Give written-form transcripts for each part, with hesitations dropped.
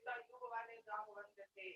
त्रेता युग वाले जामवंत थे।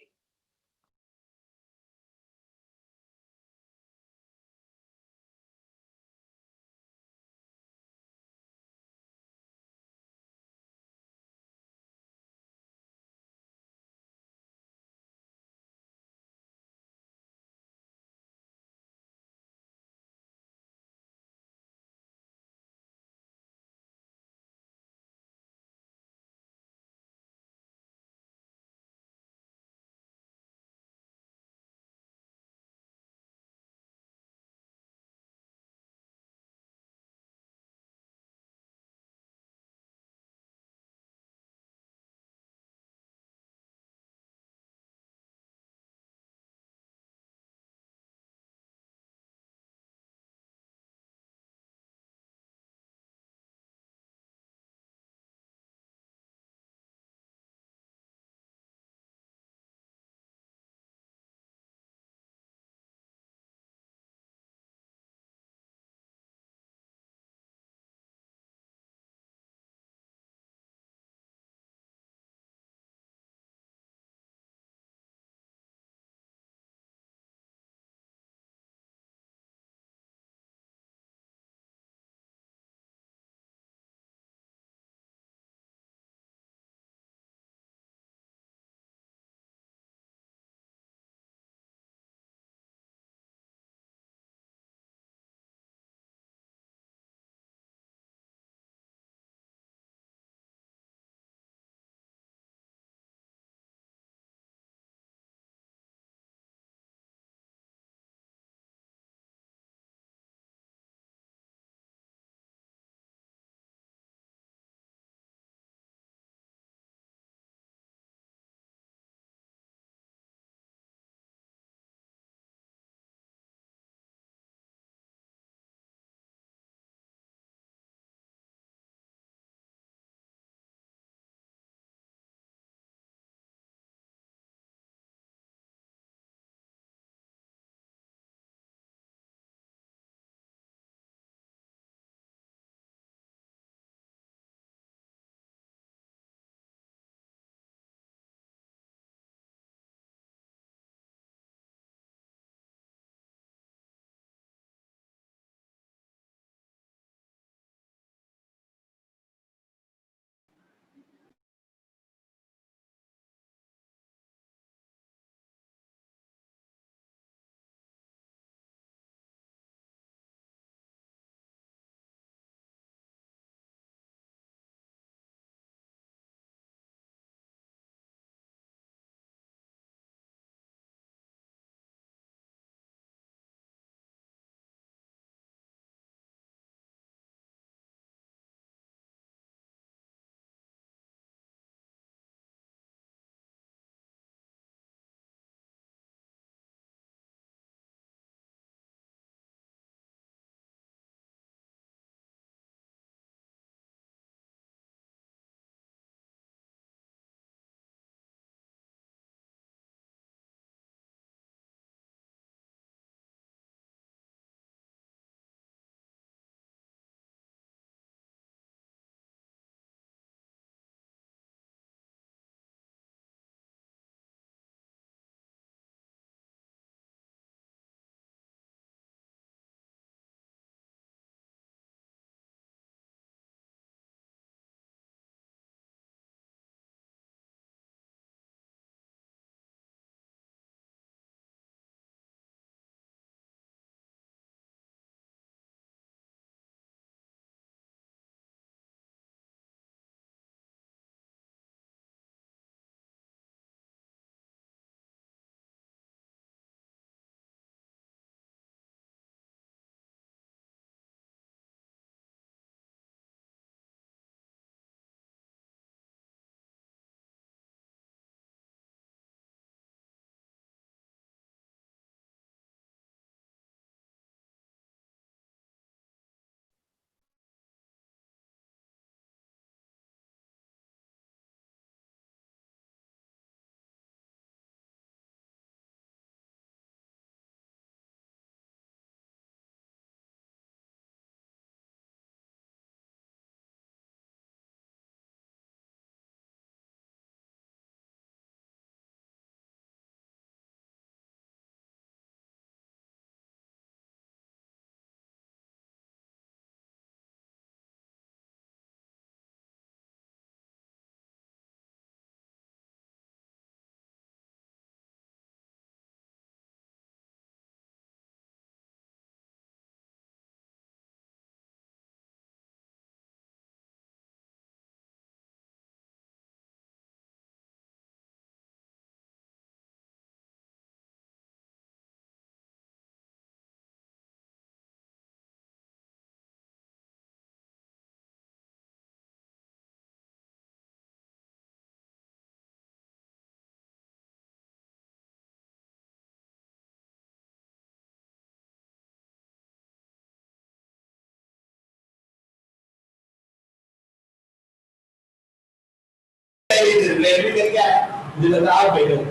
रिप्लाई भी करके आया, मुझे लगा आप बैठे हो।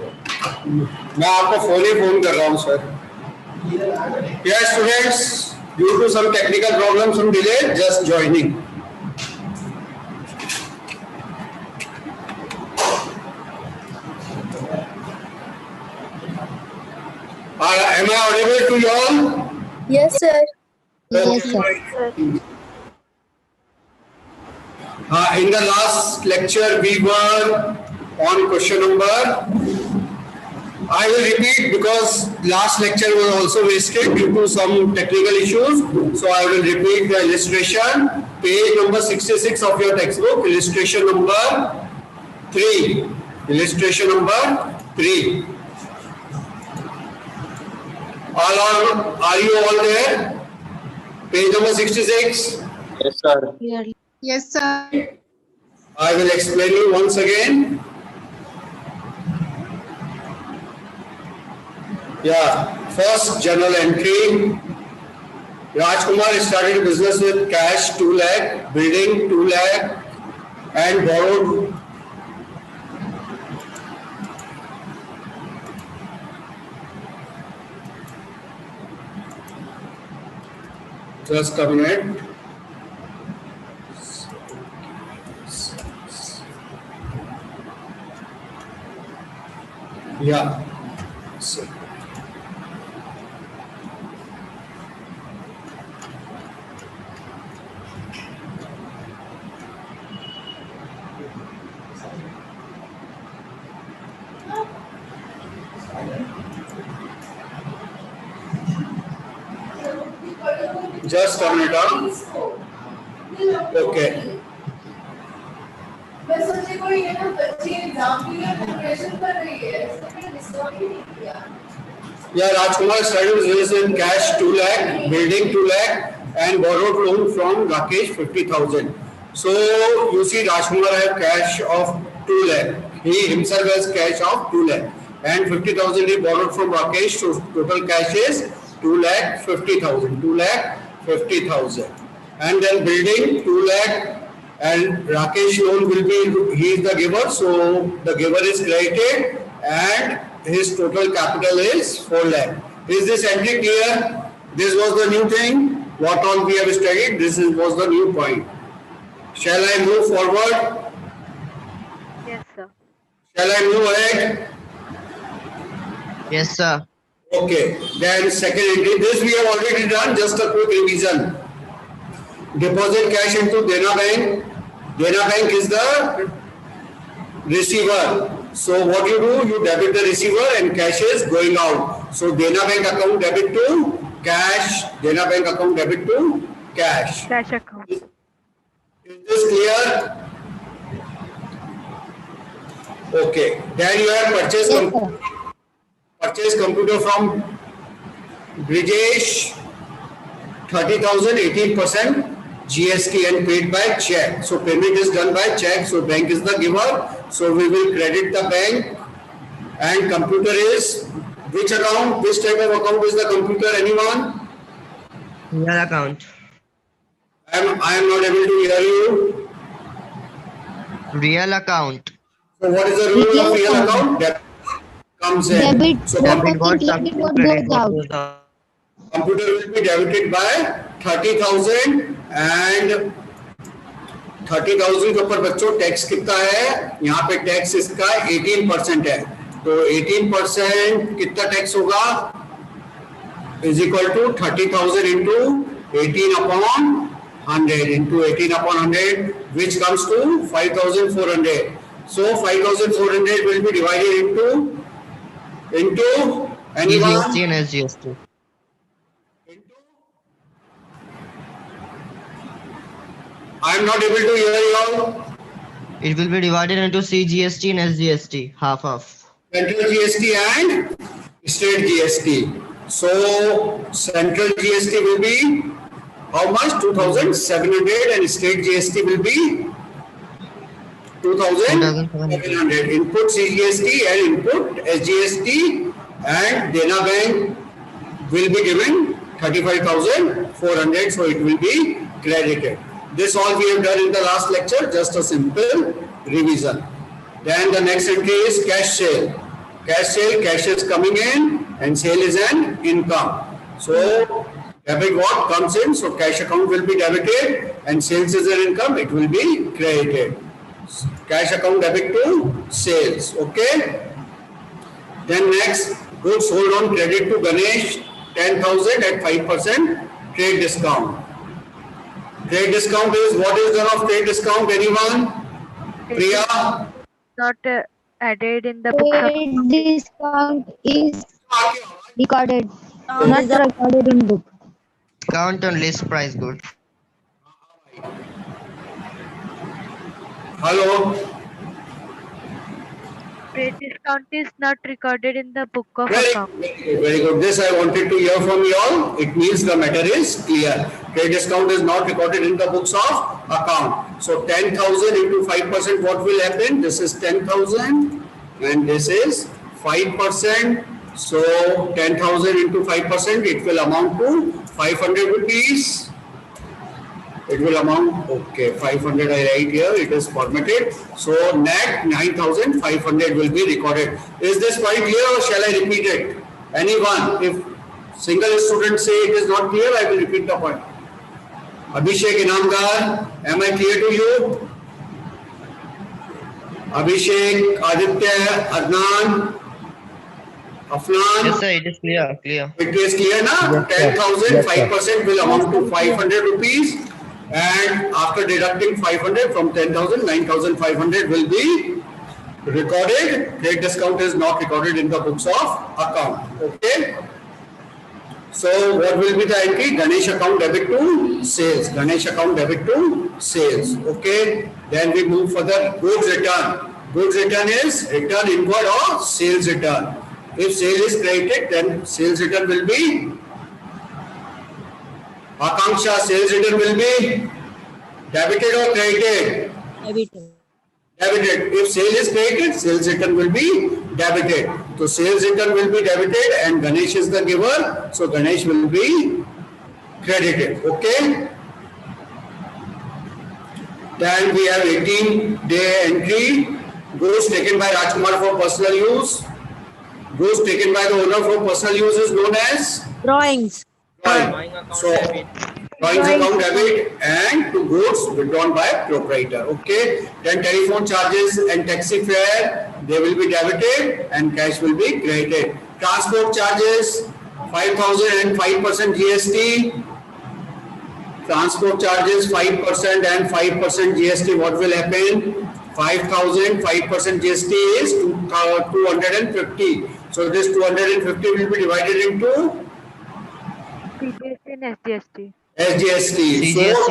मैं आपको फोन कर रहा हूँ sir. Yes, students, due to some technical problems, some delay, just joining. Am I audible to you all? Yes, sir. Yes, sir. In the last lecture, we were on question number. I will repeat because last lecture was also wasted due to some technical issues. So I will repeat the illustration. Page number 66 of your textbook. Illustration number 3. Illustration number 3. Are you all there? Page number 66. Yes, sir. Yes, sir. I will explain you once again. Yeah, first journal entry. Rajkumar started business with cash 2 lakh, building 2 lakh, and borrowed just a minute. Yeah. So, just a minute. Okay. मैं सोचे कोई ये ना बच्चे exam के लिए preparation कर रही है, इसको मैंने डिस्टर्ब ही नहीं किया। Yeah, Rajkumar started business in cash 2 lakh, building 2 lakh, and borrowed loan from Rakesh 50,000. So you see, Rajkumar have cash of 2 lakh. He himself has cash of 2 lakh, and 50,000 he borrowed from Rakesh. So total cash is 2 lakh 50,000. 2 lakh 50,000, and then building 2 lakh. And Rakesh loan will be, he is the giver, so the giver is credited and his total capital is 4 lakh. Is this entry clear? This was the new thing, what all we have studied, was the new point. Shall I move forward? Yes, sir. Shall I move ahead? Yes, sir. Okay, then second entry, this we have already done, just a quick revision. Deposit cash into Dena Bank. Dena Bank is the receiver. So what you do, you debit the receiver and cash is going out. So Dena Bank account debit to cash. Dena Bank account debit to cash. Cash account. Is this clear? Okay. Then you have purchase computer from Brijesh, 30,000, 18%. GST and paid by check. So payment is done by check. So bank is the giver. So we will credit the bank. And computer is which account? Which type of account is the computer? Anyone? Real account. I am not able to hear you. Real account. So what is the rule of real account? Debit comes in. Debit. So Debit what comes in, credit what goes out. computer will be debited by 30,000 and 30,000 के ऊपर बच्चों tax कितना है? यहाँ पे tax इसका 18% है, तो 18% कितना टैक्स होगा? Is equal to 30,000 into 18/100 into 18/100 which comes to 5,400. So 5,400 will be divided into anyone? GST and SGST. I am not able to hear you all. It will be divided into CGST and SGST, half. Central GST and state GST. So central GST will be how much? 2,700 and state GST will be 2,700. Input CGST and input SGST and Dena Bank will be given 35,400. So it will be credited. This all we have done in the last lecture, just a simple revision. Then the next entry is cash sale. Cash sale, cash is coming in and sale is an income. So debit what comes in, so cash account will be debited and sales is an income, it will be credited. Cash account debit to sales, okay? Then next, goods sold on credit to Ganesh, 10,000 at 5% trade discount. Trade discount is, what is done of trade discount, anyone? Priya? Not added in the books of Trade discount is recorded, not recorded in book. Count on list price goods. Hello? trade discount is not recorded in the book of Very account. good, very good. This I wanted to hear from you all. It means the matter is clear. Trade discount is not recorded in the books of account. So 10,000 into 5%, what will happen? This is 10,000 and this is 5%. So 10,000 into 5%, it will amount to 500 rupees. It will amount, okay, 500 I write here, it is formatted. So net 9,500 will be recorded. Is this point clear or shall I repeat it? Anyone? If single student say it is not clear, I will repeat the point. Abhishek Inamdar, am I clear to you? Abhishek, Aditya, Adnan, Afnan? Yes, sir, it is clear. It is clear now? 10,000, 5% will amount to 500 rupees. And after deducting 500 from 10,000, 9,500 will be recorded. Trade discount is not recorded in the books of account. Okay. So what will be the entry? Ganesh account debit to sales. Ganesh account debit to sales. Okay. Then we move further. Goods return. Goods return is return inward or sales return. If sale is credited, then sales return will be Akanksha, sales return will be debited or credited? Debited. If sale is credited, sales return will be debited. So sales return will be debited and Ganesh is the giver. So Ganesh will be credited. Okay. Then we have 18-day entry. Goods taken by Rajkumar for personal use. Goods taken by the owner for personal use is known as Drawings. So, drawings account debit and to goods withdrawn by proprietor. Okay. Then telephone charges and taxi fare, they will be debited and cash will be credited. Transport charges, 5,000 and 5% GST. Transport charges 5% and 5% GST. What will happen? 5,000, 5% GST is 250. So this 250 will be divided into CGST and SGST. SGST. CGST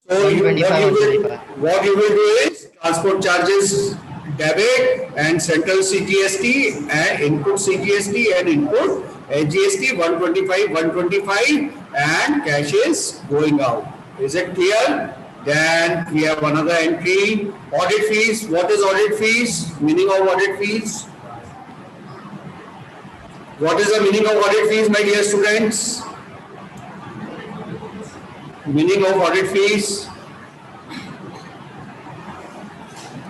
So and SGST. what you will do is transport charges debit and central CGST and input CGST and input SGST 125, 125 and cash is going out. Is it clear? Then we have another entry. Audit fees. What is audit fees? Meaning of audit fees? What is the meaning of audit fees, my dear students? Meaning of audit fees?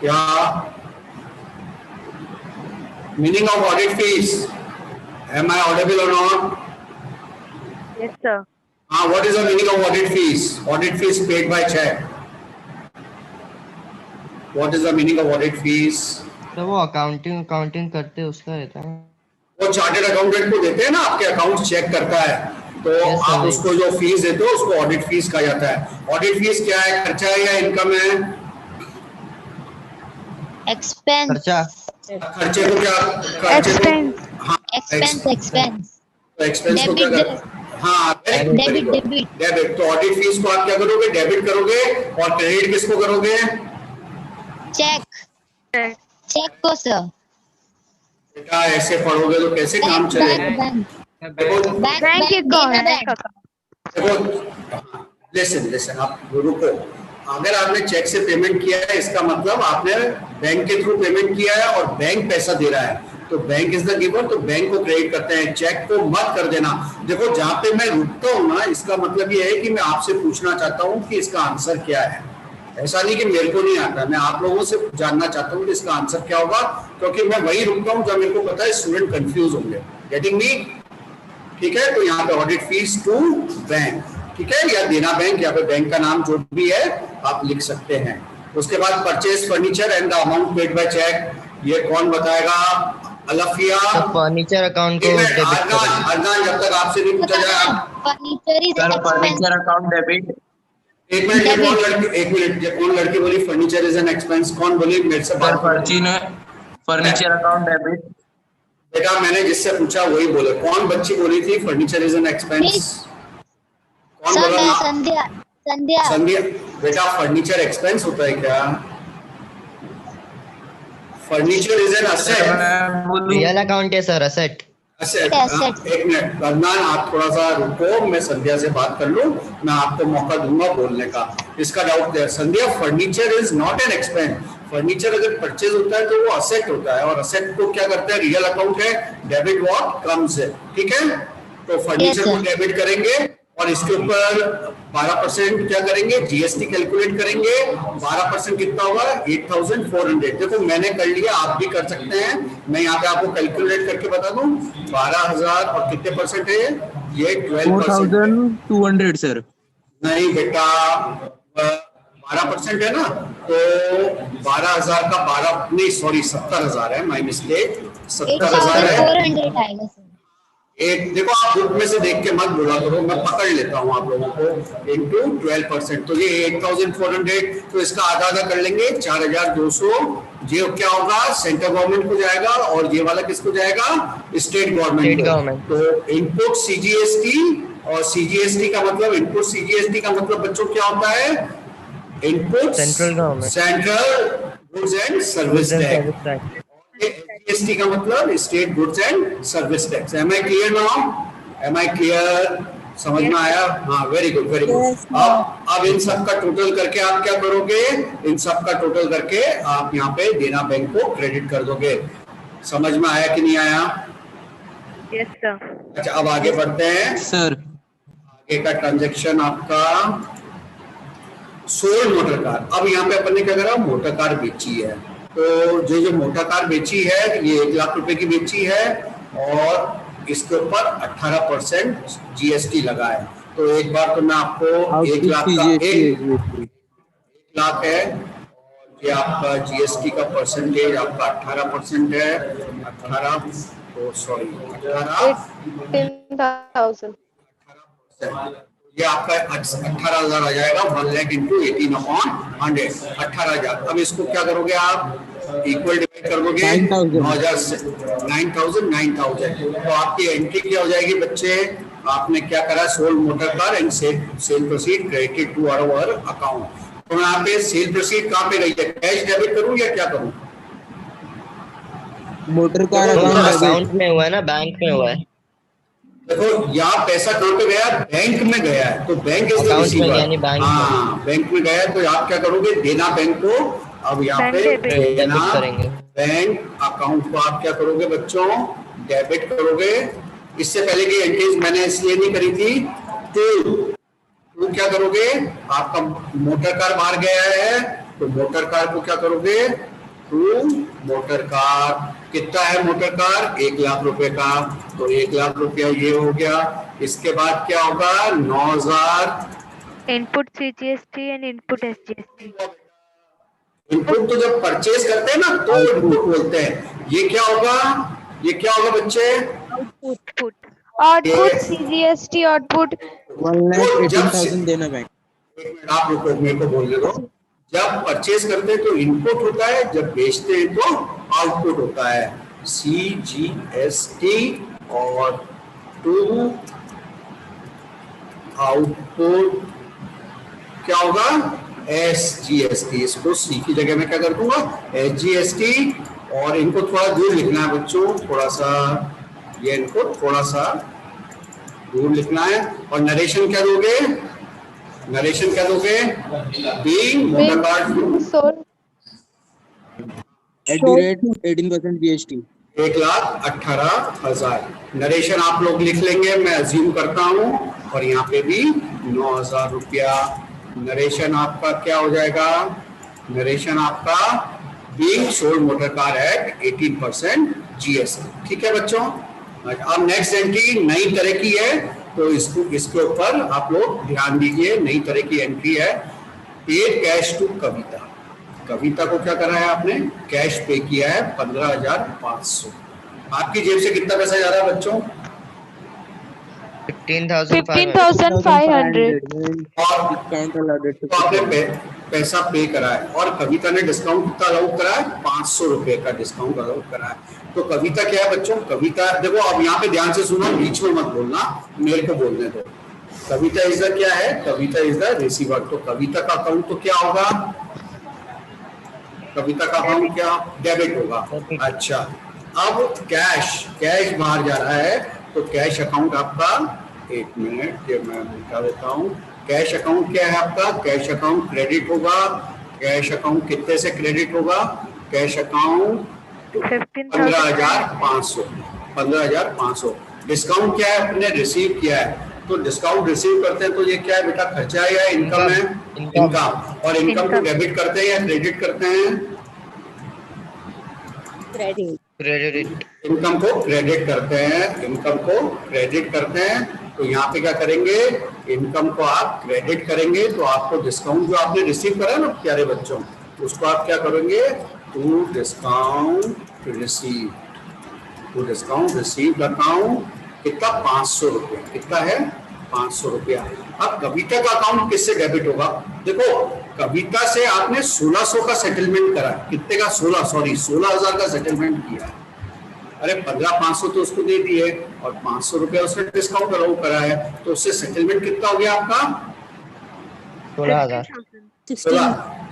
Yeah. Meaning of audit fees. Am I audible or not? Yes, sir. What is the meaning of audit fees? Audit fees paid by check. What is the meaning of audit fees? तो वो accounting करते उसका रहता है. वो chartered accountant को देते हैं ना, आपके अकाउंट चेक करता है, तो आप उसको जो फीस देते हो उसको ऑडिट फीस कहा जाता है. ऑडिट फीस क्या है? खर्चा है या इनकम है? Expense. खर्चे को क्या? Expense. तो एक्सपेंस को क्या करते हैं? डेबिट. तो ऑडिट फीस को आप क्या करोगे? डेबिट करोगे और क्रेडिट किसको करोगे? Check को सर. बेटा ऐसे पढ़ोगे तो कैसे काम चलेगा? बैंक देखो, लिसन आप रुको. अगर आपने चेक से पेमेंट किया है, इसका मतलब आपने बैंक के थ्रू पेमेंट किया है और बैंक पैसा दे रहा है, तो बैंक इज द गिवर, तो बैंक को क्रेडिट करते हैं. चेक को मत कर देना. देखो जहां पे मैं रुकता हूं ना, इसका मतलब ये है कि मैं आपसे पूछना चाहता हूं कि इसका आंसर क्या है. ऐसा नहीं कि मेरे को नहीं आता, मैं आप लोगों से जानना चाहता हूँ कि इसका आंसर क्या होगा, क्योंकि मैं वही रुकता हूँ जब मेरे को पता है स्टूडेंट कंफ्यूज होंगे। Getting me? ठीक है, तो यहाँ पे ऑडिट फीस टू बैंक, ठीक है, या देना बैंक, या फिर बैंक का नाम जो भी है आप लिख सकते हैं। उसके बाद purchase furniture and the amount paid by cheque, ये कौन बताएगा? अलफिया। फर्नीचर अकाउंट को डेबिट करें। अदनान, जब तक आपसे नहीं पूछा जाए फर्नीचर अकाउंट डेबिट। एक मिनट, ये कौन लड़की, एक मिनट, ये कौन लड़की बोली फर्नीचर इज एन एक्सपेंस? कौन बोली? मेरे से बात फर्नीचर अकाउंट डेबिट। बेटा मैंने जिससे पूछा वही बोले। कौन बच्ची बोली थी फर्नीचर इज एन एक्सपेंस? कौन बोला? संध्या। संध्या। संध्या। बेटा फर्नीचर एक्सपेंस होता है क्या? Furniture is an asset. Real account है सर, असेट। असेट। एक मिनट अदनान, आप थोड़ा सा रुको, मैं संध्या से बात कर लूं, मैं आपको मौका दूंगा बोलने का। इसका डाउट है Sandhya, furniture is not an expense. Furniture अगर परचेज होता है तो वो असेट होता है, और असेट को क्या करते हैं? रियल अकाउंट है, डेबिट व्हाट कम्स है, ठीक है। तो फर्नीचर को डेबिट करेंगे और इसके ऊपर 12% क्या करेंगे? जीएसटी कैलकुलेट करेंगे। 12% कितना होगा? 8400। देखो मैंने कर लिया, आप भी कर सकते हैं। मैं यहाँ पे आपको कैलकुलेट करके बता दूं, 12,000 और कितने परसेंट है ये? 12%। 4200 सर। नहीं बेटा, 12% है ना, तो 12,000 का 12 नहीं, सॉरी 70,000 है, माई मिस्टेक, 70,000 है। 8400 आएगा सर। एक देखो, आप ग्रुप में से देख के मत बोला करो, मैं पकड़ लेता हूँ आप लोगों को। इनटू 12%, तो ये 8400, तो इसका आधा आधा कर लेंगे, 4200। ये क्या होगा? सेंट्रल गवर्नमेंट को जाएगा, और ये वाला किसको जाएगा? स्टेट गवर्नमेंट को। तो इनपुट सीजीएसटी, और सीजीएसटी का मतलब, इनपुट सीजीएसटी का मतलब बच्चों क्या होता है? Input central government, central goods and service tax. GST का मतलब state goods and service tax. Am I clear now? Am I clear? समझ में आया? हाँ, वेरी गुड, वेरी गुड। अब इन सब का टोटल करके आप क्या करोगे? इन सब का टोटल करके आप यहाँ पे देना बैंक को क्रेडिट कर दोगे। समझ में आया कि नहीं आया? Yes sir. अच्छा, अब आगे बढ़ते हैं सर। आगे का ट्रांजेक्शन आपका सोल्ड मोटर कार। अब यहाँ पे अपन ने क्या करा? मोटर कार बेची है। तो जो मोटर कार बेची है, ये 1 लाख रुपए की बेची है, और इसके ऊपर 18% जीएसटी लगा है। तो एक बार तो मैं आपको 1 लाख का 1 लाख है, और ये आपका जीएसटी का परसेंटेज आपका 18% है। 18, तो सॉरी 18,000। ये आपका 18,000 आ जाएगा। 1 लाख इंटू 18/100, 18,000। अब इसको क्या करोगे आप? इक्वल डिवाइड कर दोगे 9,000 से। 9,000। तो आपकी एंट्री क्या हो जाएगी बच्चे? आपने क्या करा? Sold motor car and sale proceed credited to our account. तो यहाँ पे सेल प्रोसीड कहाँ पे गई है? कैश डेबिट करूँ या क्या करूँ? मोटर कार अकाउंट में हुआ है ना, बैंक में हुआ है। देखो यहाँ पैसा कहाँ पे गया? बैंक में गया है, तो बैंक इज द रिसीवर। हाँ, बैंक में गया है, तो आप क्या करोगे? देना बैंक को। अब यहाँ पे देना बैंक अकाउंट को आप क्या करोगे बच्चों? डेबिट करोगे। इससे पहले की एंट्रीज मैंने इसलिए नहीं करी थी। तो क्या करोगे? आपका मोटर कार बाहर गया है, तो मोटर कार को क्या करोगे? To motor car. कितना है मोटर कार? 1 लाख रुपए का। तो 1 लाख रुपया ये हो गया। इसके बाद क्या होगा? 9,000 input CGST and input SGST. Input तो जब परचेज करते हैं ना, तो इनपुट बोलते हैं। ये क्या होगा? ये क्या होगा बच्चे? Output CGST output. 1,18,000 देना बैंक। एक मिनट आप रुको, मेरे को बोलने दो। जब परचेज करते हैं तो इनपुट होता है, जब बेचते हैं तो आउटपुट होता है। सीजीएसटी और टू आउटपुट क्या होगा? एसजीएसटी। इसको सी की जगह में क्या कर दूंगा? एसजीएसटी। और इनको थोड़ा दूर लिखना है बच्चों, थोड़ा सा, ये इनको थोड़ा सा दूर लिखना है। और नरेशन क्या दोगे? नरेशन क्या दोगे? Being motor car sold @18% GST. 1,18,000। Narration आप लोग लिख लेंगे, मैं अज्यूम करता हूं। और यहाँ पे भी 9,000 रुपया नरेशन आपका क्या हो जाएगा? नरेशन आपका being sold motor car eight 18% GST। ठीक है बच्चों। अब नेक्स्ट एंट्री नई तरह की है, तो इसके ऊपर आप लोग ध्यान दीजिए। नई तरह की एंट्री है, पेड कैश टू कविता। कविता को क्या करा है आपने? कैश पे किया है 15,500। आपकी जेब से कितना पैसा जा रहा है बच्चों? 15,500। और डिस्काउंट अलाउडेड तो आपने पैसा पे करा है, और कविता ने डिस्काउंट कितना अलाउ करा है? 500 रुपए का डिस्काउंट अलाउ करा है। तो कविता क्या है बच्चों? कविता देखो, अब यहाँ पे ध्यान से सुनो, बीच में मत बोलना, मेरे को बोलने दो। कविता इज द क्या है? कविता इज द रिसीवर। तो कविता का अकाउंट तो क्या होगा? कविता का अकाउंट क्या? डेबिट होगा। अच्छा, अब कैश बाहर जा रहा है, तो कैश अकाउंट आपका, एक मिनट ये मैं बता देता हूँ। कैश अकाउंट क्या है आपका? कैश अकाउंट क्रेडिट होगा। कैश अकाउंट कितने से क्रेडिट होगा? Cash account 15,500। 15,500। डिस्काउंट क्या है? अपने रिसीव किया है, तो डिस्काउंट रिसीव करते हैं तो ये क्या है बेटा? खर्चा है या इनकम है? इनकम। और इनकम को डेबिट करते हैं या क्रेडिट करते हैं? क्रेडिट। इनकम को क्रेडिट करते हैं। इनकम को क्रेडिट करते हैं, तो यहाँ पे क्या करेंगे? इनकम को आप क्रेडिट करेंगे, तो आपको डिस्काउंट जो आपने रिसीव करा ना प्यारे बच्चों, उसको आप क्या करेंगे? टू डिस्काउंट रिसीव अकाउंट कितना? 500 रुपया। कितना है? 500 रुपया। अब कविता का अकाउंट किससे डेबिट होगा? देखो, कविता से आपने 1600 का सेटलमेंट करा। कितने का? 16,000 का सेटलमेंट किया। अरे 15,500 तो उसको दे दिए, और 500 रुपया उसने डिस्काउंट अलाउ करा है, तो उससे सेटलमेंट कितना हो गया आपका? 16,000।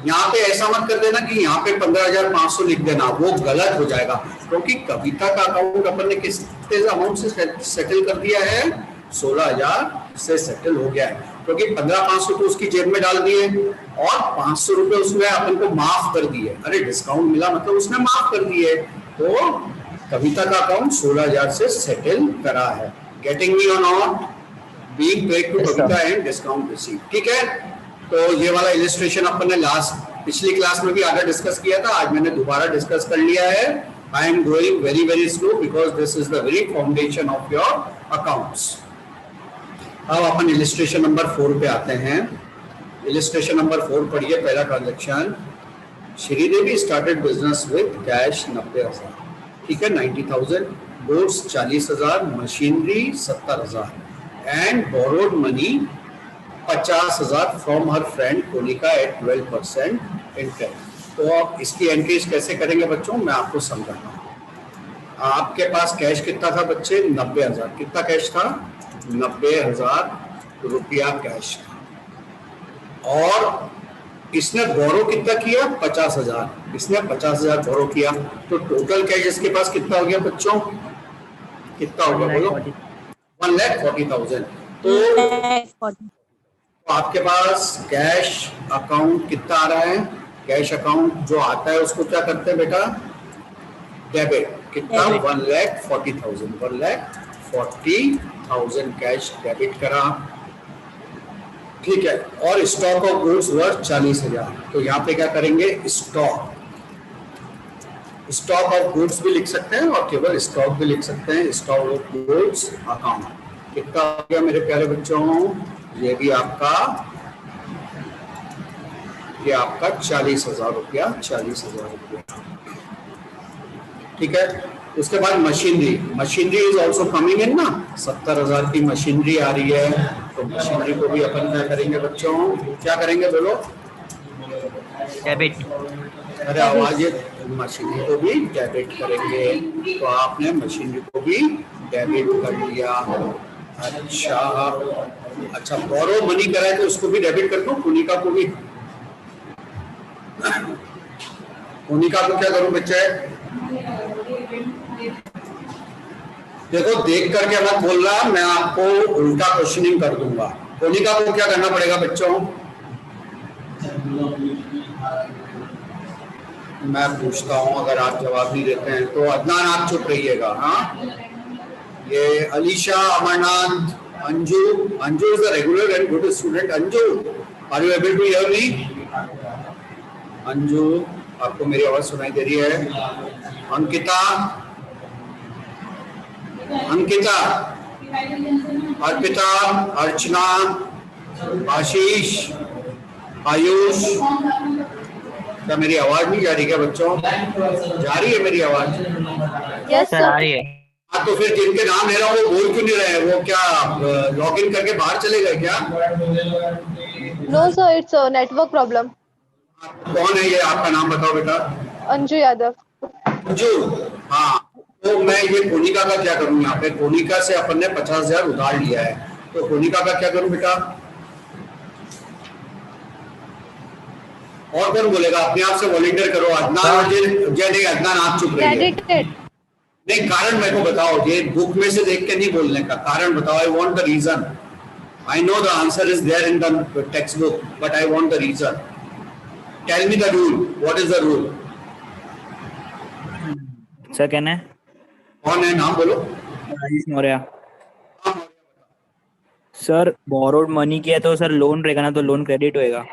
यहाँ पे ऐसा मत कर देना कि यहाँ पे 15,500 लिख देना, वो गलत हो जाएगा, क्योंकि कविता का अकाउंट अपन ने किस अमाउंट से सेटल कर दिया है? 16,000 से सेटल हो गया है, क्योंकि 15,500 तो उसकी जेब में डाल दिए, और 500 रुपए उसमें अपन को माफ कर दिए। अरे डिस्काउंट मिला मतलब उसने माफ कर दिए, तो कविता का अकाउंट 16,000 से सेटल करा है। Getting me or not? Being paid to Kavita and discount receive. ठीक है, तो ये वाला इलिस्ट्रेशन अपन ने पिछली क्लास में भी आगे डिस्कस किया था, आज मैंने दोबारा डिस्कस कर लिया है। I am going very very slow because this is the very foundation of your accounts. अब अपन इलिस्ट्रेशन नंबर 4 पे आते हैं। इलिस्ट्रेशन नंबर 4 पढ़िए। पहला transaction, Sridevi started business with cash 90,000। ठीक है, 90,000, goods 40,000, machinery 70,000 and borrowed money 50,000 from her friend Konika at 12% interest. तो आप इसकी एंट्रीज कैसे करेंगे बच्चों, मैं आपको समझाता हूँ। आपके पास कैश कितना था बच्चे? 90,000। कितना कैश था? 90,000 रुपया कैश था। और इसने बोरो कितना किया? 50,000। इसने 50,000 बोरो किया, तो टोटल कैश इसके पास कितना हो गया बच्चों? कितना हो गया बोलो? 1,40,000। तो आपके पास कैश अकाउंट कितना आ रहा है? कैश अकाउंट जो आता है उसको क्या करते हैं बेटा? डेबिट। कितना? 1,40,000। 1,40,000 कैश डेबिट करा। ठीक है, और स्टॉक ऑफ गुड्स वर्थ 40,000। तो यहाँ पे क्या करेंगे? स्टॉक ऑफ गुड्स भी लिख सकते हैं और केवल स्टॉक भी लिख सकते हैं। स्टॉक ऑफ गुड्स अकाउंट कितना हो गया मेरे प्यारे बच्चों? ये भी आपका 40,000 रुपया। 40,000 रुपया। ठीक है, उसके बाद machinery is also coming in ना। 70,000 की मशीनरी आ रही है, तो मशीनरी को भी अपन क्या करेंगे बच्चों? क्या करेंगे बोलो? डेबिट। अरे आवाज, मशीनरी को भी डेबिट करेंगे, तो आपने मशीनरी को भी डेबिट कर लिया। अच्छा, बोरो मनी करा है तो उसको भी डेबिट कर दो। कोनिका को भी, कोनिका को क्या करूं बच्चे? देखो, देख करके मत बोल रहा, मैं आपको उल्टा क्वेश्चनिंग कर दूंगा। कोनिका को क्या करना पड़ेगा बच्चों? मैं पूछता हूं, अगर आप जवाब नहीं देते हैं तो अदनान आप चुप रहिएगा। हाँ, ये Alisha, Amarnath, Anju is a regular and good student. Anju are you able to hear me? Anju, आपको मेरी आवाज सुनाई दे रही है? अंकिता, अंकिता, अर्पिता, अर्चना, आशीष, आयुष, क्या मेरी आवाज नहीं जा रही क्या बच्चों? जा रही है मेरी आवाज? यस सर आ रही है। हाँ, तो फिर जिनके नाम ले रहा हूँ वो बोल क्यों नहीं रहे हैं? वो क्या लॉग इन करके बाहर चले गए क्या? No sir, it's a network problem. कौन है ये? आपका नाम बताओ बेटा। अंजू यादव। अंजू, हाँ। तो मैं ये कोनिका का क्या करूँ? यहाँ पे कोनिका से अपन ने 50,000 उधार लिया है, तो कोनिका का क्या करूँ बेटा? और कौन बोलेगा? अपने आप से वॉलंटियर करो। अदनान और जय नहीं, अदनान आप चुप रहिए। नहीं, कारण मेरे को बताओ। ये बुक में से देख के नहीं बोलने का, कारण बताओ। I want the reason. I know the answer is there in the text book, but I want the reason. Tell me the rule. What is the rule? Sir कहना है? कौन है? नाम बोलो। Rajesh Maurya. Sir borrowed money किया तो sir loan रहेगा ना, तो लोन क्रेडिट होएगा।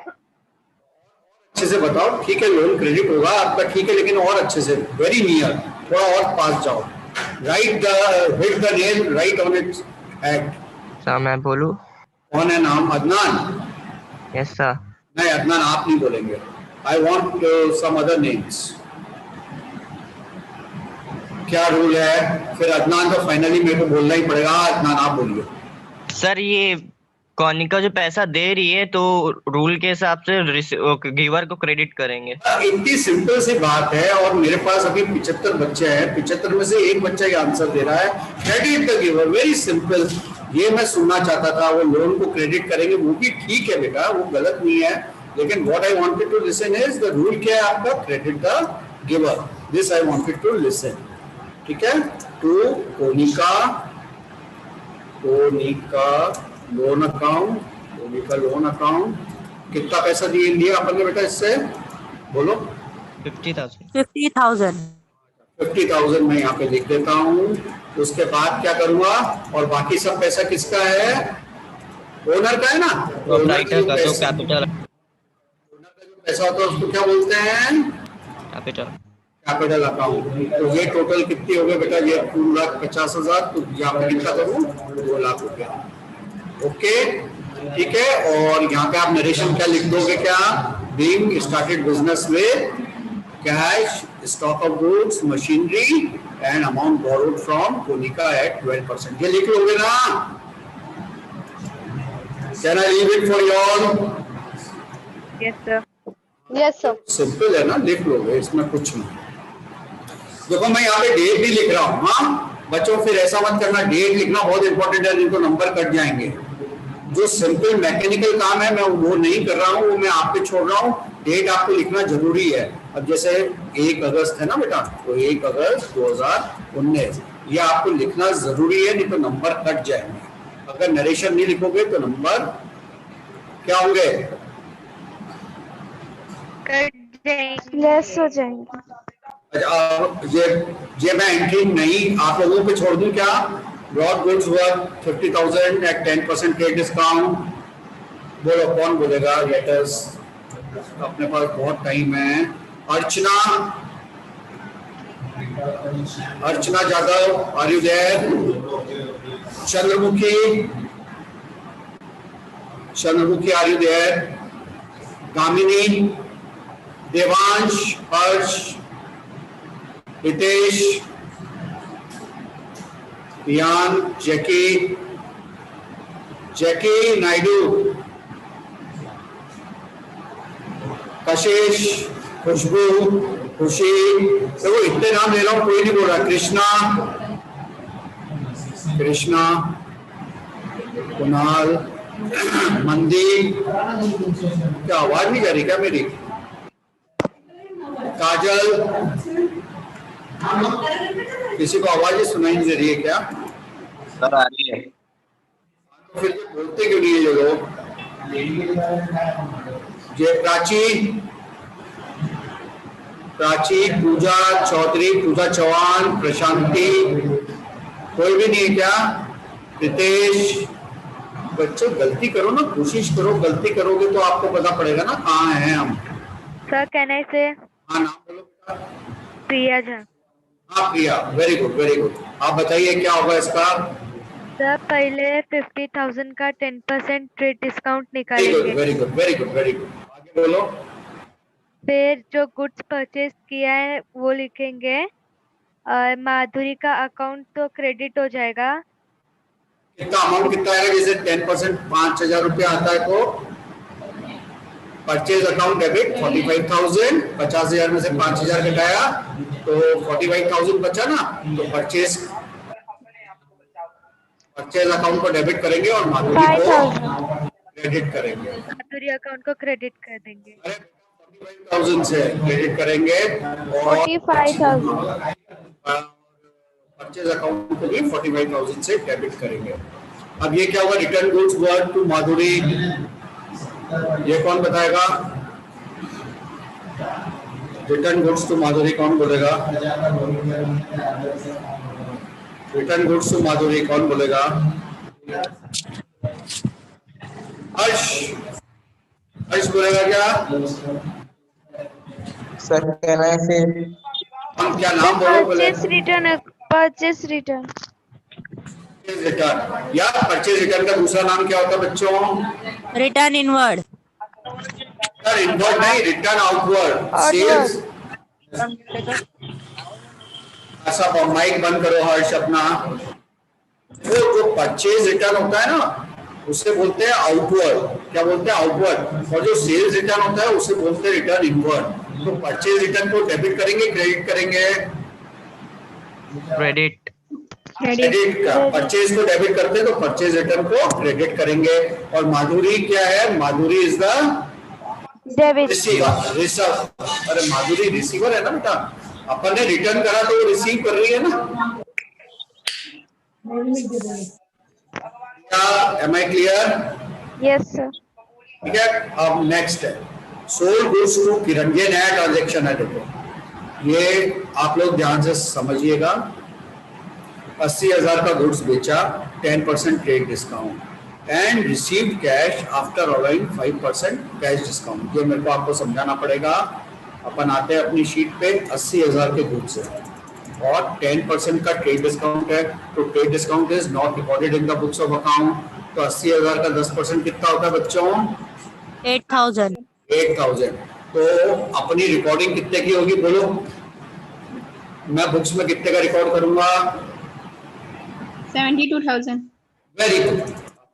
अच्छे से बताओ। ठीक है, लोन क्रेडिट होगा आपका, ठीक है, लेकिन और अच्छे से, वेरी नियर, थोड़ा और पास जाओ। Right the hit the nail right on its head. Sir मैं बोलूं? कौन है? नाम अदनान? Yes sir. नहीं, अदनान आप नहीं बोलेंगे। I want some other names. क्या रूल है? फिर अदनान तो फाइनली मेरे को बोलना ही पड़ेगा। अदनान आप बोलिए। सर ये कॉनिका जो पैसा दे रही है तो रूल के हिसाब से गिवर को क्रेडिट करेंगे। इतनी सिंपल सी बात है, और मेरे पास अभी 75 बच्चे हैं, 75 में से एक बच्चा ये आंसर दे रहा है, credit the giver. Very simple. ये मैं सुनना चाहता था। वो लोन को क्रेडिट करेंगे, वो भी ठीक है बेटा, वो गलत नहीं है, लेकिन what I wanted to listen is the rule क्या है आपका? Credit the giver. This I wanted to listen. ठीक है? To Konika, Konika loan account, Konika loan account. कितना पैसा दिया अपन ने बेटा इससे? बोलो। 50,000। 50,000 मैं यहाँ पे लिख देता हूँ। उसके बाद क्या करूंगा? और बाकी सब पैसा किसका है? ओनर का है ना? राइटर का तो कैपिटल। ओनर का जो पैसा होता है उसको क्या बोलते हैं? कैपिटल। Capital account. तो ये टोटल कितनी हो गई बेटा? ये 2,50,000। तो यहाँ पे कितना करूँ? 2 लाख रुपया। ओके, ठीक है। और यहाँ पे आप नरेशन क्या लिख दोगे? क्या? Being started business with cash, stock of goods, machinery and amount borrowed from Konika at 12%। ये लिख लोगे ना? Can I leave it for you all? Yes sir. Yes sir. Simple है ना, लिख लोगे, इसमें कुछ नहीं। देखो मैं यहाँ पे डेट भी लिख रहा हूँ। हाँ बच्चों, फिर ऐसा मत करना, डेट लिखना बहुत इंपॉर्टेंट है, जिनको नंबर कट जाएंगे। जो सिंपल मैकेनिकल काम है मैं वो नहीं कर रहा हूँ, वो मैं आप पे छोड़ रहा हूँ। डेट आपको लिखना जरूरी है। अब जैसे 1 अगस्त है ना बेटा, तो 1 अगस्त 2019 ये आपको लिखना जरूरी है, नहीं तो नंबर कट जाएंगे। अगर नरेशन नहीं लिखोगे तो नंबर क्या होंगे? लेस हो जाएंगे। ये मैं एंट्री नहीं आप लोगों पे छोड़ दूं क्या? Brought goods worth 50,000 at 10% trade discount. बोलो, कौन बोलेगा? लेटर्स, अपने पास बहुत टाइम है। Archana, Archana Jadhav, are you there? Chandramukhi, Chandramukhi are you there? Kamini, Devansh, Harsh, Hitesh, Piyan, Jackie, जैकी नायडू, कशिश, खुशबू, खुशी। देखो इतने नाम ले रहा हूं, कोई नहीं बोल रहा। कृष्णा, कृष्णा, कुणाल, मनदीप। क्या आवाज नहीं जा रही क्या मेरी? काजल, किसी को आवाज ही सुनाई नहीं दे रही है क्या? सर आ रही है। तो फिर ये बोलते क्यों नहीं है ये लोग? जय प्राची, प्राची, पूजा चौधरी, पूजा चौहान, प्रशांति, कोई भी नहीं है क्या? रितेश, बच्चों गलती करो ना, कोशिश करो, गलती करोगे तो आपको पता पड़ेगा ना कहाँ हैं हम। सर कैन आई से हाँ नाम बोलो बेटा। प्रिया झा। हाँ प्रिया, वेरी गुड वेरी गुड। आप बताइए क्या होगा इसका। सर पहले 50,000 का 10% ट्रेड डिस्काउंट वेरी निकालेंगे। Good very good very good very good. आगे बोलो। फिर जो गुड्स परचेज किया है वो लिखेंगे। माधुरी का अकाउंट तो क्रेडिट हो जाएगा। कितना अमाउंट कितना आएगा, जैसे 10% 5,000 रुपया आता है तो परचेज अकाउंट डेबिट 45,000, 50,000 में से 5,000 घटाया तो 45,000 बचा ना, तो परचेज अकाउंट को डेबिट करेंगे और माधुरी को क्रेडिट करेंगे। माधुरी अकाउंट को क्रेडिट कर देंगे। 45,000 से क्रेडिट करेंगे और 45,000। परचेज अकाउंट को भी 45,000 से डेबिट करेंगे। अब ये क्या होगा, रिटर्न गुड्स वर्थ टू माधुरी, ये कौन बताएगा। रिटर्न गुड्स टू माधुरी कौन बोलेगा। रिटर्न गुड्स टू माधुरी कौन बोलेगा। हर्ष, हर्ष बोलेगा क्या। सर कैन आई से हम क्या नाम बोलो बोले। Purchase return. रिटर्न, यार परचेज रिटर्न का दूसरा नाम क्या होता है बच्चों। Return inward. सर इनवर्ड नहीं, रिटर्न आउटवर्ड सेल्स। ऐसा माइक बंद करो हर्ष अपना। वो जो परचेज रिटर्न होता है ना उसे बोलते हैं आउटवर्ड, क्या बोलते हैं आउटवर्ड, और जो सेल्स रिटर्न होता है उसे बोलते हैं रिटर्न इनवर्ड। तो परचेज रिटर्न को डेबिट करेंगे क्रेडिट करेंगे। क्रेडिट। क्रेडिट का परचेज को डेबिट करते हैं तो परचेज रिटर्न को क्रेडिट करेंगे। और माधुरी क्या है, माधुरी इज द डेबिट। रिसीवर। अरे माधुरी रिसीवर है ना बेटा, अपन ने रिटर्न करा तो वो रिसीव कर रही है ना। क्या am I clear. Yes sir. ठीक है, अब नेक्स्ट है सोल्ड गुड्स टू किरण। ये नया ट्रांजेक्शन है, देखो ये आप लोग ध्यान से समझिएगा। 80,000 का गुड्स बेचा, 10% trade discount and received cash after allowing 5% cash discount. ये मेरे को आपको समझाना पड़ेगा। अपन आते हैं अपनी शीट पे, 80,000 के गुड्स है और 10% का ट्रेड डिस्काउंट है, तो trade discount is not recorded in the books of account. तो 80,000 का 10% कितना होता है बच्चों, 8,000। 8,000। तो अपनी रिकॉर्डिंग कितने की होगी बोलो। मैं बुक्स में कितने का रिकॉर्ड करूंगा, 72,000। Very good.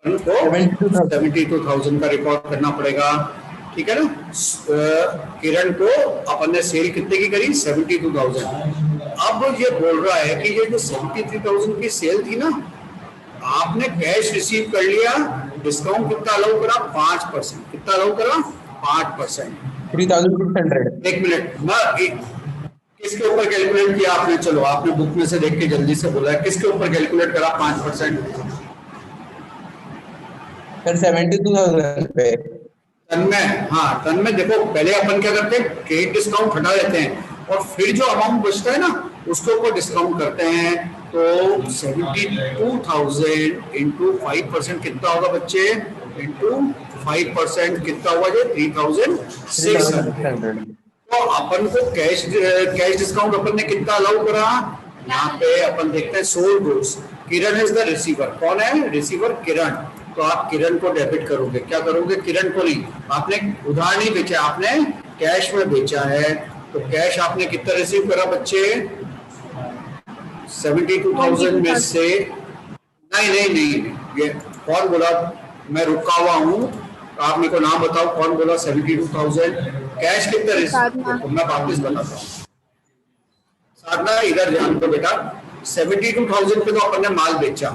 अपन को 72,000 का रिकॉर्ड करना पड़ेगा, ठीक है ना। किरण को अपन ने सेल कितने की करी, 72,000। अब ये बोल रहा है कि ये जो 73,000 की सेल थी ना, आपने कैश रिसीव कर लिया, डिस्काउंट कितना अलाउ करा, 5%। कितना अलाउ करा, 5%। 3,600। एक मिनट, किसके ऊपर कैलकुलेट किया आपने, चलो आपने बुक में से देख के जल्दी से बोला है, किसके ऊपर कैलकुलेट करा 5%। सर 72,000 पे टन में। हाँ टन में। देखो पहले अपन क्या करते हैं, ट्रेड डिस्काउंट हटा देते हैं और फिर जो अमाउंट बचता है ना उसके ऊपर डिस्काउंट करते हैं। तो 72,000 इंटू 5% कितना होगा बच्चे, इंटू 5% कितना होगा, जो 3,600। तो अपन को कैश डिस्काउंट अपन ने कितना अलाउ करा, यहाँ पे अपन देखते हैं sold goods. Kiran is the receiver. कौन है रिसीवर, किरण। तो आप किरण को डेबिट करोगे, क्या करोगे, किरण को नहीं। आपने उधार नहीं बेचा, आपने कैश में बेचा है। तो कैश आपने कितना रिसीव करा बच्चे, 72,000 में से। नहीं, ये कौन बोला, मैं रुका हुआ हूँ, तो आप मेरे को नाम बताओ कौन बोला 72,000। कैश कितना रिसीव, तो मैं वापस बताता हूँ। साधना इधर ध्यान दो बेटा, 72,000 पे तो अपन ने माल बेचा,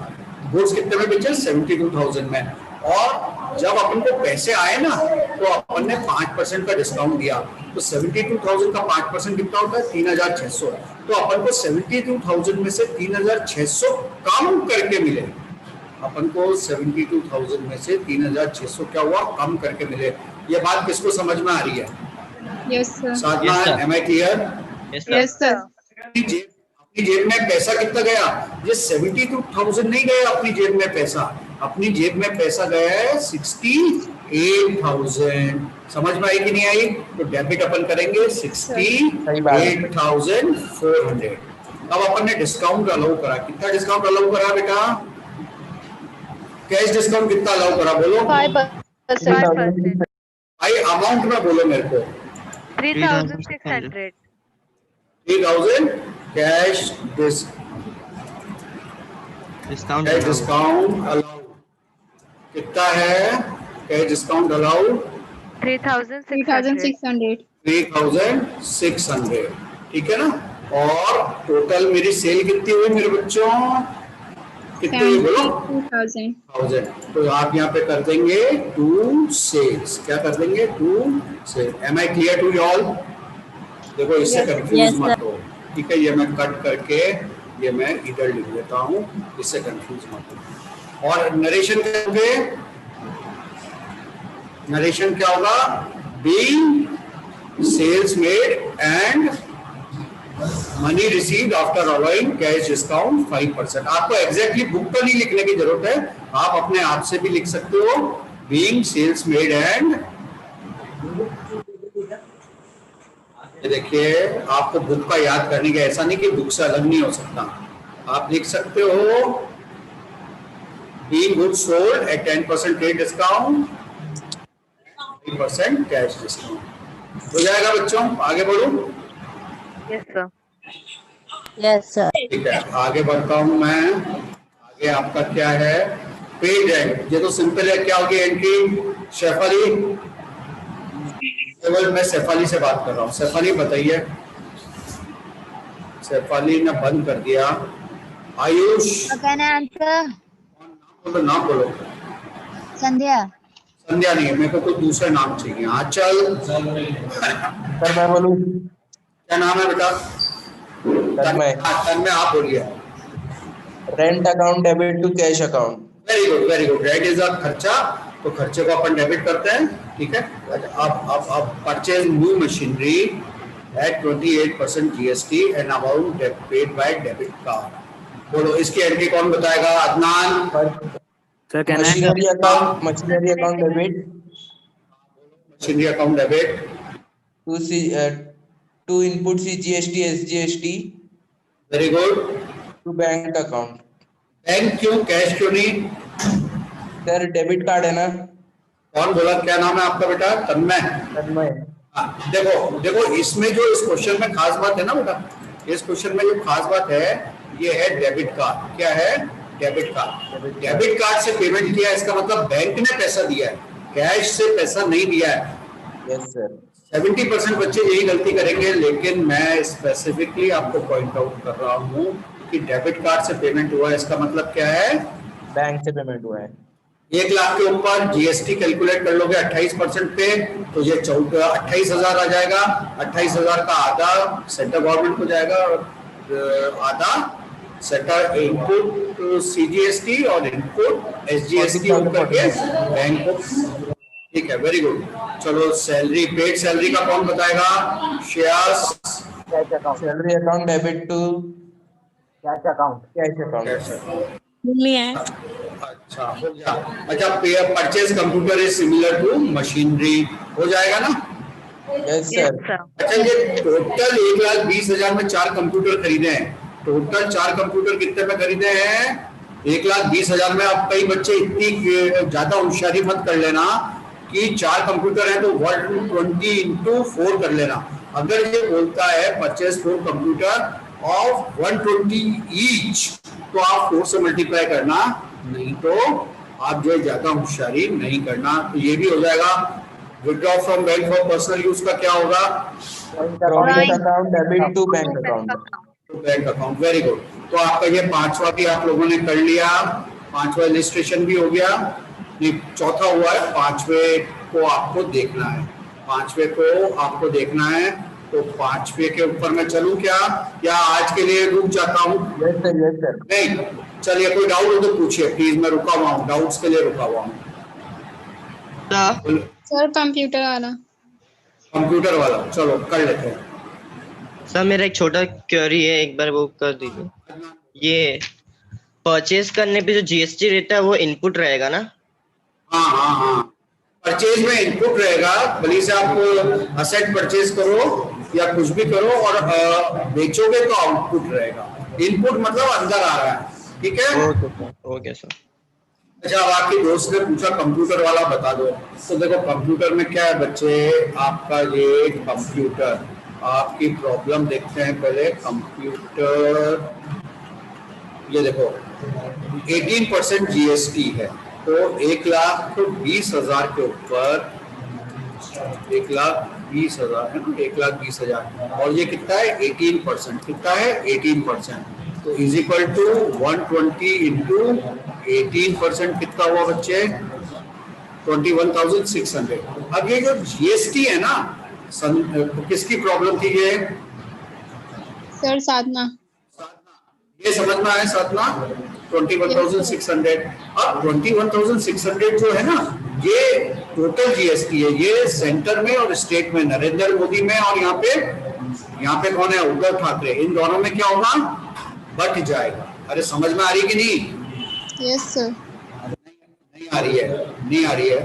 गुड्स कितने में बेचे, 72,000 में। और जब अपन को पैसे आए ना तो अपन ने 5% का डिस्काउंट दिया। तो 72,000 का 5% कितना होता है, 3,600। तो अपन को 72,000 में से 3,600 कम करके मिले। अपन को 72,000 में से 3,600 क्या हुआ, कम करके मिले। ये बात किसको समझ में आ रही है, yes sir. Sadhana, am I clear. Yes sir. अपनी जेब में पैसा कितना गया, ये 72,000 नहीं गया अपनी जेब में पैसा, अपनी जेब में पैसा गया है 68,000। समझ में आई कि नहीं आई? तो डेबिट अपन करेंगे 68,400। अब अपन ने डिस्काउंट अलाउ करा, कितना डिस्काउंट अलाउ करा बेटा? कैश डिस्काउंट कितना अलाउ करा बोलो? 5%। भाई अमाउंट में बोलो मेरे को। 3,600। 3,000 कैश डिस्काउंट अलाउ कितना है? Cash discount allow 3,600। 3,600, ठीक है ना? और टोटल मेरी सेल कितनी हुई मेरे बच्चों? कितनी हुई बोलो? 1,000। तो आप यहाँ पे कर देंगे 2 सेल्स। क्या कर देंगे? 2 sales. Am I clear to you all? देखो इससे कंफ्यूज मत हो, ठीक है? ये मैं कट करके ये मैं इधर लिख देता हूँ, इससे कंफ्यूज मत हो। और नरेशन करोगे, नरेशन क्या होगा? Being sales made and money received after allowing cash discount 5%। आपको एग्जैक्टली बुक पर नहीं लिखने की जरूरत है, आप अपने आप से भी लिख सकते हो बीइंग सेल्स मेड एंड। देखिए आपको बुक का याद करने का, ऐसा नहीं कि बुक से अलग नहीं हो सकता। आप लिख सकते हो being goods sold at 10% trade discount, 5% cash discount. हो जाएगा बच्चों? आगे बढ़ो। Yes sir. Yes, sir. ठीक है, आगे बढ़ता हूं मैं। आगे आपका क्या है? Paid rent. ये तो सिंपल है। क्या होगी एंट्री? शेफाली, केवल मैं शेफाली से बात कर रहा हूँ। शेफाली बताइए। शेफाली ने बंद कर दिया। आयुष बोलो, नाम बोलो। संध्या। संध्या नहीं है, मेरे को कोई दूसरा नाम चाहिए। आंचल। सर मैं बोलूं? क्या नाम है बेटा? तन्मय। तन्मय आप बोलिए। Rent account debit to cash account. Very good, very good. Rent is a खर्चा, तो खर्चे को अपन डेबिट करते हैं, ठीक है? अब purchase new machinery at 28% GST and amount paid by debit card. बोलो इसकी एंट्री कौन बताएगा? अदनान। सर कहना है machinery account debit machinery account debit to input GST SGST very good. To bank account. Bank क्यों, कैश क्यों नहीं? सर डेबिट कार्ड है ना। कौन बोला? क्या नाम है आपका बेटा? तन्मय। तन्मय। देखो देखो, इसमें जो इस क्वेश्चन में खास बात है ना बेटा, इस क्वेश्चन में जो खास बात है ये है डेबिट कार्ड। क्या है? Debit card. डेबिट कार्ड से पेमेंट किया, इसका मतलब बैंक ने पैसा दिया है, कैश से पैसा नहीं दिया है। Yes sir. 70% बच्चे यही गलती करेंगे, लेकिन मैं स्पेसिफिकली आपको पॉइंट आउट कर रहा हूँ कि डेबिट कार्ड से पेमेंट हुआ है, इसका मतलब क्या है? बैंक से पेमेंट हुआ है। 1 लाख के ऊपर GST कैलकुलेट कर लोगे 28% पे, तो ये 28,000 आ जाएगा। 28,000 का आधा सेंट्रल गवर्नमेंट को जाएगा और आधा सेंटर इनपुट CGST और इनपुट SGST ऊपर के बैंक को। ठीक है, वेरी गुड। चलो सैलरी, पेड सैलरी का कौन बताएगा? Shreyas. Salary account debit to cash account. अच्छा हो गया। अच्छा, purchase computer is similar to machinery, हो जाएगा ना? Yes sir. अच्छा, ये टोटल 1,20,000 में 4 कंप्यूटर खरीदे हैं। टोटल 4 कंप्यूटर कितने में खरीदे हैं? 1,20,000 में। अब कई बच्चे इतनी ज्यादा होशियारी मत कर लेना कि 4 कंप्यूटर हैं तो 120 into 4 कर लेना। अगर ये बोलता है परचेज 4 कंप्यूटर ऑफ 120 ईच, तो आप 4 से मल्टीप्लाई करना, नहीं तो आप जो है ज्यादा होशियारी नहीं करना। तो ये भी हो जाएगा। Withdraw from bank for personal use का क्या होगा? Account debit to bank account. Bank account, very good. तो आपका ये 5वां भी आप लोगों ने कर लिया। 5वां इलिस्ट्रेशन भी हो गया। ये चौथा हुआ है। 5वें को आपको देखना है। 5वें को आपको देखना है। तो 5वें के ऊपर मैं चलूं क्या आज के लिए रुक जाता हूँ? Yes sir, yes sir. नहीं, चलिए कोई डाउट हो तो पूछिए प्लीज, मैं रुका हुआ हूँ, डाउट्स के लिए रुका हुआ हूँ। सर कंप्यूटर वाला चलो कर लेते हैं। सर मेरा एक छोटा क्वेरी है, एक बार वो कर दीजिए। ये परचेज करने पे जो जीएसटी रहता है वो इनपुट रहेगा ना? हाँ हाँ हाँ, परचेज में इनपुट रहेगा, भले से आप असेट परचेज करो या कुछ भी करो और बेचोगे तो आउटपुट रहेगा। इनपुट मतलब अंदर आ रहा है, ठीक है? Okay sir. अच्छा, अब आपके दोस्त ने पूछा कंप्यूटर वाला बता दो, तो देखो कंप्यूटर में क्या है बच्चे, आपका ये कंप्यूटर, आपकी प्रॉब्लम देखते हैं पहले। कंप्यूटर ये देखो 18% जीएसटी है, तो 1,20,000 के ऊपर 1,20,000 है ना, 1,20,000, और ये कितना है 18%, कितना है 18%, तो इज इक्वल टू 120 इंटू 18% कितना हुआ बच्चे 21,600। अब ये जो जीएसटी है ना, किसकी प्रॉब्लम थी ये? सर साधना। ये समझ में आया साधना? 21,600। अब 21,600 जो है ना, ये टोटल जीएसटी है, ये सेंटर में और स्टेट में, नरेंद्र मोदी में, और यहाँ पे कौन है, उद्धव ठाकरे, इन दोनों में क्या होगा, बट जाएगा। अरे समझ में आ रही कि नहीं? Yes sir. नहीं आ रही है, नहीं आ रही है।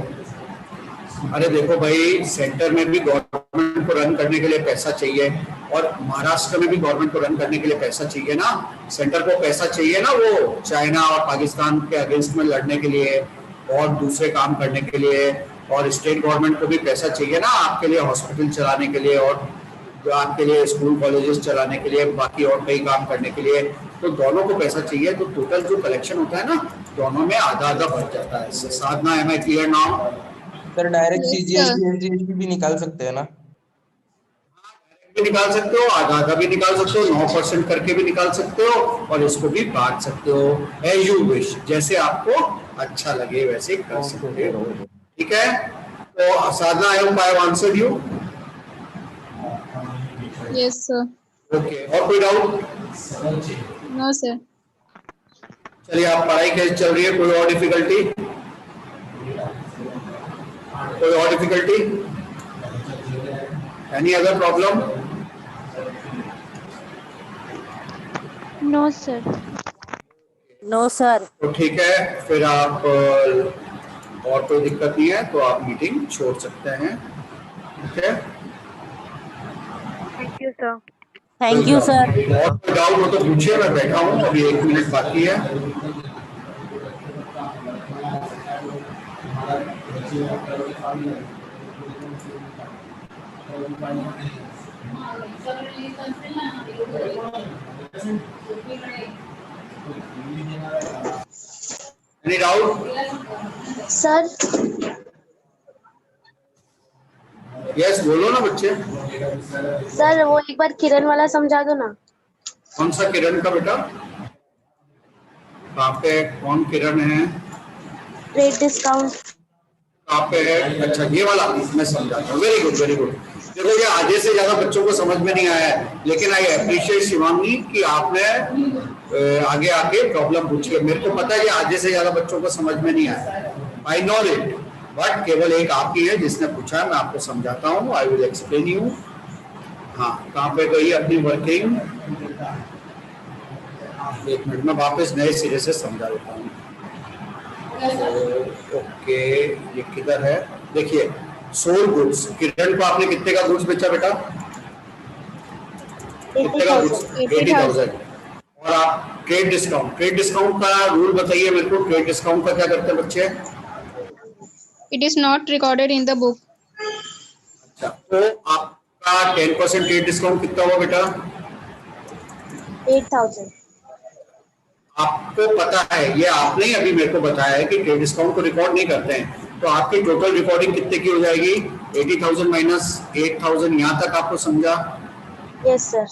अरे देखो भाई, सेंटर में भी गवर्नमेंट को रन करने के लिए पैसा चाहिए, और महाराष्ट्र में भी गवर्नमेंट को रन करने के लिए पैसा चाहिए ना, सेंटर को पैसा चाहिए ना, वो चाइना और पाकिस्तान के अगेंस्ट में लड़ने के लिए और दूसरे काम करने के लिए, और स्टेट गवर्नमेंट को भी पैसा चाहिए ना आपके लिए, हॉस्पिटल चलाने के लिए, और आपके लिए स्कूल कॉलेजेस चलाने के लिए, बाकी और कई काम करने के लिए, तो दोनों को पैसा चाहिए। तो टोटल जो कलेक्शन होता है ना, दोनों में आधा आधा बढ़ जाता है। Sadhana, am I clear now? Sir direct CGST एनजीएसटी भी निकाल सकते हैं ना? भी निकाल सकते हो, आधा आधा भी निकाल सकते हो, 9% करके भी निकाल सकते हो, और इसको भी बांट सकते हो, एज यू विश, जैसे आपको अच्छा लगे वैसे कर सकते हो, ठीक है? तो Sadhana, I hope I have answered you. Yes sir. Okay, और कोई डाउट? No sir. चलिए, आप पढ़ाई कैसे चल रही है? कोई और डिफिकल्टी? कोई और difficulty? Any other problem? No sir. No sir. तो ठीक है, फिर आप और कोई दिक्कत नहीं है तो आप मीटिंग छोड़ सकते हैं, ठीक है? Thank you sir. Thank you sir. और कोई डाउट हो तो पूछिए, मैं बैठा हूँ, अभी 1 मिनट बाकी है। Any doubt? सर यस, बोलो ना बच्चे। सर वो एक बार किरण वाला समझा दो ना। कौन सा किरण का बेटा? कहाँ पे, कौन किरण है? रेट डिस्काउंट कहाँ पे है? अच्छा, ये वाला मैं समझाता हूँ। Very good, very good. देखो, ये आधे से ज्यादा बच्चों को समझ में नहीं आया है, लेकिन आई अप्रिशिएट शिवांगी कि आपने आगे आके प्रॉब्लम पूछी है। मेरे को पता है कि आधे से ज्यादा बच्चों को समझ में नहीं आया, आई नो इट, बट केवल एक आपकी है जिसने पूछा है, मैं आपको समझाता हूँ, आई विल एक्सप्लेन यू। हाँ, कहाँ पे गई अपनी वर्किंग? एक मिनट में वापस नए सिरे से समझा देता हूँ। ओके, ये किधर है? देखिए, सोल गुड्स, किरण को आपने कितने का गुड्स बेचा बेटा? कितने का गुड्स? 80,000। और आप ट्रेड डिस्काउंट, ट्रेड डिस्काउंट का रूल बताइए मेरे को। ट्रेड डिस्काउंट का क्या करते हैं बच्चे? It is not recorded in the book. अच्छा, तो आपका 10% ट्रेड डिस्काउंट कितना हुआ बेटा? 8,000। आपको पता है, ये आपने ही अभी मेरे को बताया है कि ट्रेड डिस्काउंट को रिकॉर्ड नहीं करते हैं, तो आपकी टोटल रिकॉर्डिंग कितने की हो जाएगी? 80,000 माइनस 8,000। यहाँ तक आपको समझा? Yes sir.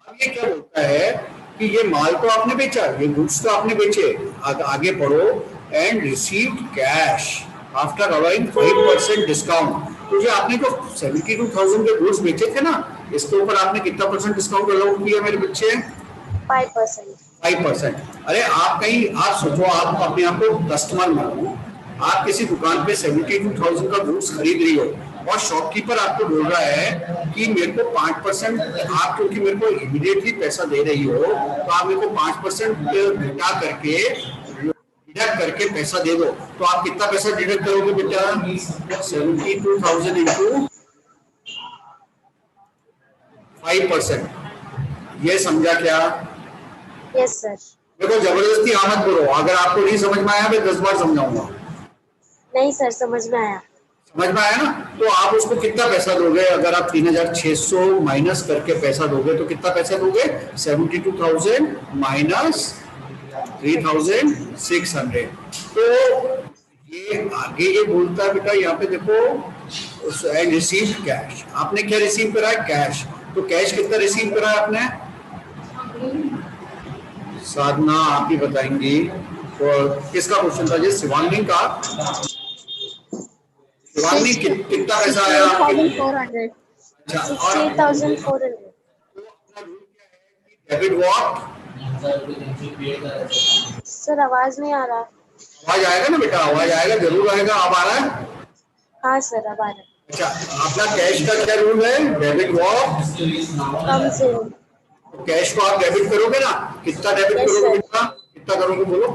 अब ये क्या बोलता है कि ये माल तो आपने बेचा, ये गुड्स तो आपने बेचे, आगे पढ़ो, and received cash after allowing 5% discount. तो जो आपने जो 72,000 के गुड्स बेचे थे ना, इसके ऊपर आपने कितना परसेंट डिस्काउंट अलाउ किया मेरे बच्चे? 5%। 5%। अरे आप कहीं, आप सोचो, आप अपने आप को कस्टमर मानो, आप किसी दुकान पे 72,000 का गुड्स खरीद रही हो, और शॉपकीपर आपको बोल रहा है कि मेरे को 5%, आप क्योंकि मेरे को इमीडिएटली पैसा दे रही हो तो आप मेरे को 5% घटा करके डिडक्ट करके पैसा दे दो। तो आप कितना पैसा डिडक्ट करोगे बेटा? 72,000 इंटू 5%। ये समझा क्या? Yes sir. देखो जबरदस्ती आमद करो, अगर आपको नहीं समझ में आया मैं 10 बार समझाऊंगा। नहीं सर, समझ में आया। समझ में आया ना? तो आप उसको कितना पैसा दोगे? अगर आप 3,600 माइनस करके पैसा दोगे तो कितना पैसा दोगे? 72,000 माइनस 3,600। तो ये आगे ये बोलता है बेटा, यहाँ पे देखो एंड रिसीव कैश। आपने क्या रिसीव करा है? कैश। तो कैश कितना रिसीव करा है आपने? साधना आप ही बताएंगी। और किसका क्वेश्चन था ये? शिवानी का। शिवानी कितना पैसा आया आपके? 68,400. अच्छा, और 68,400। Debit what? सर आवाज नहीं आ रहा। आवाज आएगा ना बेटा, आवाज आएगा, जरूर आएगा। अब आ रहा है? हाँ सर, अब आ रहा है। अच्छा, आपका कैश का क्या रूल है? Debit what? कम से कैश को आप डेबिट करोगे ना? कितना डेबिट Yes, करोगे sir. बेटा? कितना करोगे बोलो?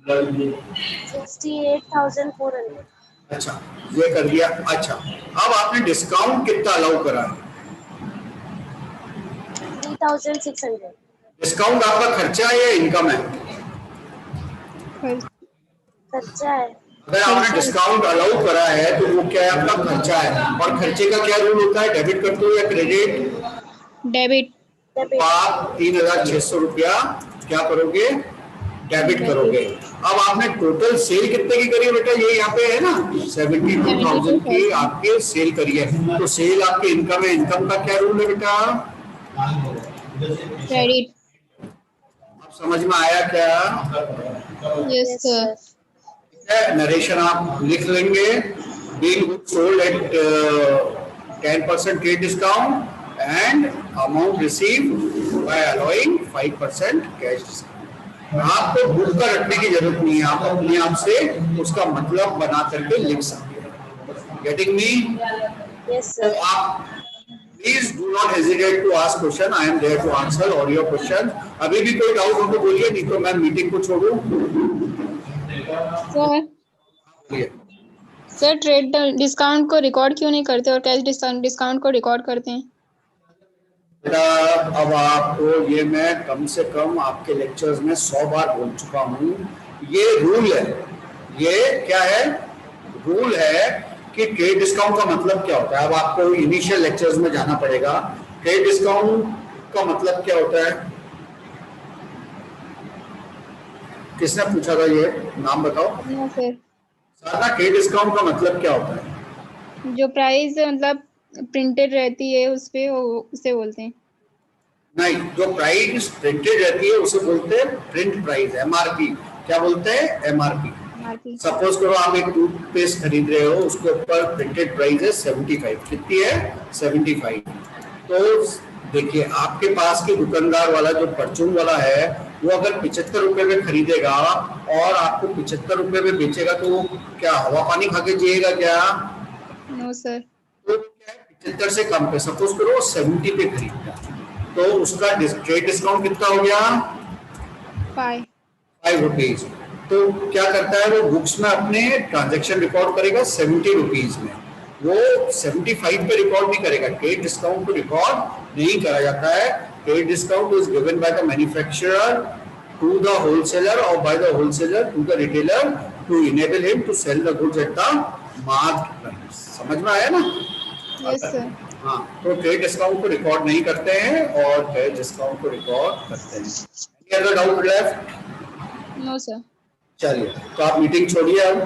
68,400। अच्छा, ये कर दिया। अच्छा, अब आपने डिस्काउंट कितना अलाउ करा है? 3,600। डिस्काउंट आपका खर्चा है या इनकम है? खर्चा है। अगर आपने डिस्काउंट अलाउ करा है तो वो क्या है? आपका खर्चा है। और खर्चे का क्या रूल होता है? डेबिट करते हो या क्रेडिट? Debit. तो आप 3,600 रुपया क्या करोगे? डेबिट करोगे। अब आपने टोटल सेल कितने की करी है बेटा? ये यहाँ पे है ना, 72,000 की आपके सेल करी है। तो सेल आपके इनकम है। इनकम का क्या रूल है बेटा? Credit. अब समझ में आया क्या? Yes sir. नरेशन आप लिख लेंगे। Being sold at 10% trade discount and amount received by allowing 5% cash discount. आपको बुक का रखने की जरूरत नहीं है, आप अपने आप से उसका मतलब बना करके लिख सकते हैं। Getting me? Yes sir. आप please do not hesitate to ask question. I am there to answer all your question. अभी भी कोई डाउट हो तो बोलिए, नहीं तो मैं मीटिंग को छोड़ूं। Sir. बोलिए। सर ट्रेड डिस्काउंट को रिकॉर्ड क्यों नहीं करते और कैश डिस्काउंट को रिकॉर्ड करते हैं? बेटा अब आपको ये मैं कम से कम आपके लेक्चर्स में 100 बार बोल चुका हूँ। ये रूल है। ये क्या है? रूल है कि ट्रेड डिस्काउंट का मतलब क्या होता है। अब आपको इनिशियल लेक्चर्स में जाना पड़ेगा। ट्रेड डिस्काउंट का मतलब क्या होता है? किसने पूछा था ये? नाम बताओ। हाँ सर। सारा ट्रेड डिस्काउंट का मतलब क्या होता है? जो प्राइस मतलब प्रिंटेड रहती है उस पे उसे बोलते हैं। नहीं, जो प्राइस प्रिंटेड रहती है उसे बोलते हैं प्रिंट प्राइस, एमआरपी। क्या बोलते हैं? एमआरपी। सपोज करो आप एक टूथपेस्ट खरीद रहे हो, उसके ऊपर प्रिंटेड प्राइस है 75। कितनी है? 75। तो देखिए आपके पास के दुकानदार वाला जो परचून वाला है वो अगर 75 रुपए में खरीदेगा और आपको 75 रुपए में बेचेगा तो वो क्या हवा पानी खा के जिएगा क्या? No sir. तो क्या है, 75 से कम पे सपोज करो 70 पे खरीदता, तो उसका ट्रेड डिस्काउंट कितना हो गया? 5 रुपीज। तो क्या करता है वो बुक्स में अपने ट्रांजैक्शन रिकॉर्ड करेगा 70 रुपीज में, वो 75 पे रिकॉर्ड नहीं करेगा। ट्रेड डिस्काउंट को रिकॉर्ड नहीं करा जाता है। Trade discount is given by the manufacturer to the wholesaler और by the wholesaler to the retailer to enable him to sell the goods at the market price. समझ में आया ना? Yes sir. हाँ, तो ट्रेड डिस्काउंट को record नहीं करते हैं और ट्रेड डिस्काउंट को रिकॉर्ड करते हैं। Any other doubt left? No sir. चलिए, तो आप मीटिंग छोड़िए अब।